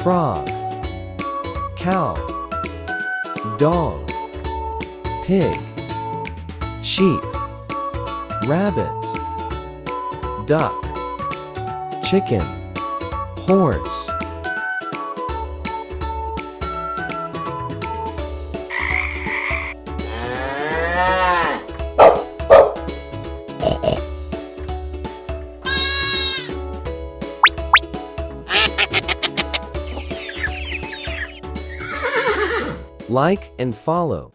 frog, cow, dog, pig, sheep, rabbit, duck, chicken, horse. Like and follow.